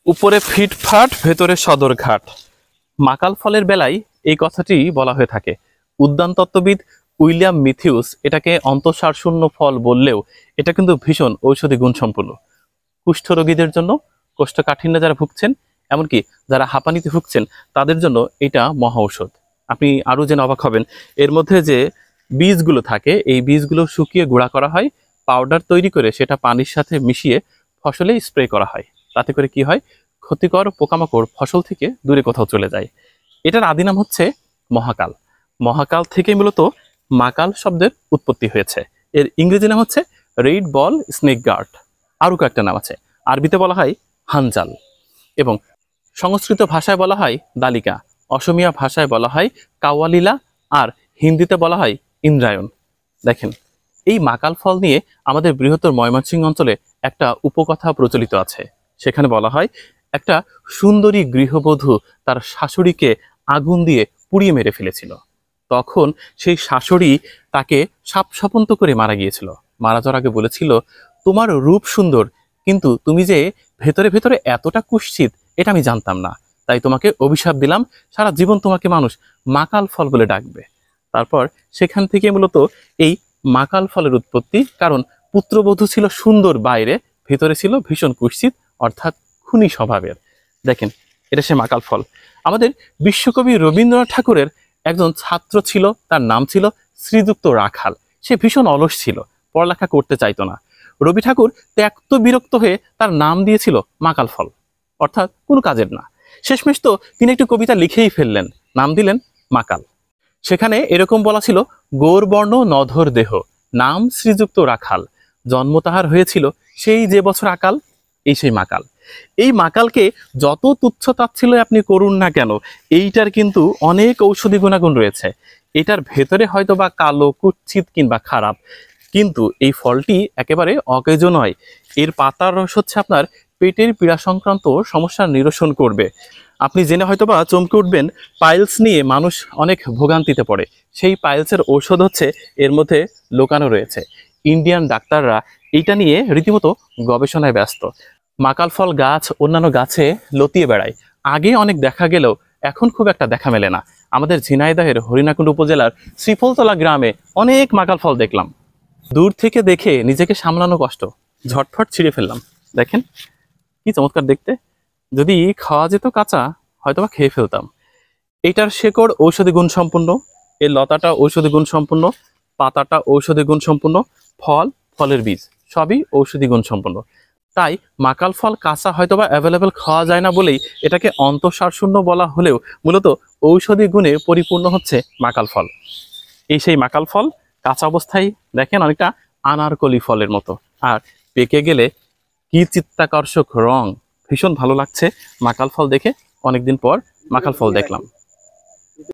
উপরে ফিটফাট ভেতরে সদরঘাট। মাকাল ফলের বেলায় এই কথাটি বলা হয়ে থাকে। উদ্যান তত্ত্ববিদ উইলিয়াম মিথিউস এটাকে অন্তঃসারশূন্য ফল বললেও এটা কিন্তু ভীষণ ঔষধি গুণসম্পন্ন। কুষ্ঠরোগীদের জন্য, কোষ্ঠকাঠিন্য যারা ভুগছেন, এমনকি যারা হাঁপানিতে ভুগছেন তাদের জন্য এটা মহা ঔষধ। আপনি আরও জেনে অবাক হবেন, এর মধ্যে যে বীজগুলো থাকে এই বীজগুলো শুকিয়ে গুঁড়া করা হয়, পাউডার তৈরি করে সেটা পানির সাথে মিশিয়ে ফসলে স্প্রে করা হয়। তাতে করে কি হয়, ক্ষতিকর পোকামাকড় ফসল থেকে দূরে কোথাও চলে যায়। এটার আদি নাম হচ্ছে মহাকাল। মহাকাল থেকে মূলত মাকাল শব্দের উৎপত্তি হয়েছে। এর ইংরেজি নাম হচ্ছে রেড বল স্নেক গার্ড। আরও কয়েকটা নাম আছে। আরবিতে বলা হয় হানজাল, এবং সংস্কৃত ভাষায় বলা হয় দালিকা, অসমিয়া ভাষায় বলা হয় কাওয়ালিলা, আর হিন্দিতে বলা হয় ইন্দ্রায়ণ। দেখেন, এই মাকাল ফল নিয়ে আমাদের বৃহত্তর ময়মনসিংহ অঞ্চলে একটা উপকথা প্রচলিত আছে। সেখানে বলা হয়, একটা সুন্দরী গৃহবধূ তার শাশুড়িকে আগুন দিয়ে পুড়িয়ে মেরে ফেলেছিল। তখন সেই শাশুড়ি তাকে সাপ স্বপন্ত করে মারা গিয়েছিল। মারা যাওয়ার আগে বলেছিল, তোমার রূপ সুন্দর, কিন্তু তুমি যে ভেতরে ভেতরে এতটা কুৎসিত এটা আমি জানতাম না। তাই তোমাকে অভিশাপ দিলাম, সারা জীবন তোমাকে মানুষ মাকাল ফল বলে ডাকবে। তারপর সেখান থেকে মূলত এই মাকাল ফলের উৎপত্তি। কারণ পুত্রবধূ ছিল সুন্দর বাইরে, ভেতরে ছিল ভীষণ কুৎসিত, অর্থাৎ খুনি স্বভাবের। দেখেন, এটা সে মাকাল ফল। আমাদের বিশ্বকবি রবীন্দ্রনাথ ঠাকুরের একজন ছাত্র ছিল, তার নাম ছিল শ্রীযুক্ত রাখাল। সে ভীষণ অলস ছিল, পড়ালেখা করতে চাইতো না। রবি ঠাকুর ত্যক্ত বিরক্ত হয়ে তার নাম দিয়েছিল মাকাল ফল, অর্থাৎ কোনো কাজের না। শেষমেশ তো তিনি একটি কবিতা লিখেই ফেললেন, নাম দিলেন মাকাল। সেখানে এরকম বলা ছিল, গৌরবর্ণ নধর দেহ, নাম শ্রীযুক্ত রাখাল, জন্ম তাহার হয়েছিল সেই যে বছর আকাল। এই সেই মাকাল। এই মাকালকে যত তুচ্ছ তাচ্ছিল্য আপনি করুন না কেন, এইটার কিন্তু অনেক ঔষধি গুণাগুণ রয়েছে। এটার ভেতরে হয়তো বা কালো, কুৎসিত কিংবা খারাপ, কিন্তু এই ফলটি একেবারে অকেজো নয়। এর পাতার রস হচ্ছে আপনার পেটের পীড়া সংক্রান্ত সমস্যার নিরসন করবে। আপনি জেনে হয়তো বা চমকে উঠবেন, পাইলস নিয়ে মানুষ অনেক ভোগান্তিতে পড়ে। সেই পাইলসের ঔষধ হচ্ছে এর মধ্যে লুকানো রয়েছে। ইন্ডিয়ান ডাক্তাররা এইটা নিয়ে রীতিমতো গবেষণায় ব্যস্ত। মাকাল ফল গাছ অন্যান্য গাছে লতিয়ে বেড়ায়। আগে অনেক দেখা গেলেও এখন খুব একটা দেখা মেলে না। আমাদের ঝিনাইদহের হরিণাকুণ্ড উপজেলার শ্রীফলতলা গ্রামে অনেক মাকাল ফল দেখলাম। দূর থেকে দেখে নিজেকে সামলানো কষ্ট, ঝটফট ছিঁড়ে ফেললাম। দেখেন কি চমৎকার দেখতে। যদি খাওয়া যেত কাঁচা, হয়তোবা খেয়ে ফেলতাম। এটার শেকড় ঔষধি গুণ সম্পন্ন, এর লতাটা ঔষধি গুণ সম্পন্ন, পাতাটা ঔষধি গুণ সম্পন্ন, ফল, ফলের বীজ সবই ঔষধি গুণ সম্পন্ন। তাই মাকাল ফল কাঁচা হয়তোবা অ্যাভেলেবেল খাওয়া যায় না বলেই এটাকে অন্তঃসারশূন্য বলা হলেও মূলত ঔষধি গুণে পরিপূর্ণ হচ্ছে মাকাল ফল। এই সেই মাকাল ফল কাঁচা অবস্থায় দেখেন অনেকটা আনারকলি ফলের মতো, আর পেকে গেলে কি চিত্তাকর্ষক রং। ভীষণ ভালো লাগছে মাকাল ফল দেখে। অনেকদিন পর মাকাল ফল দেখলাম।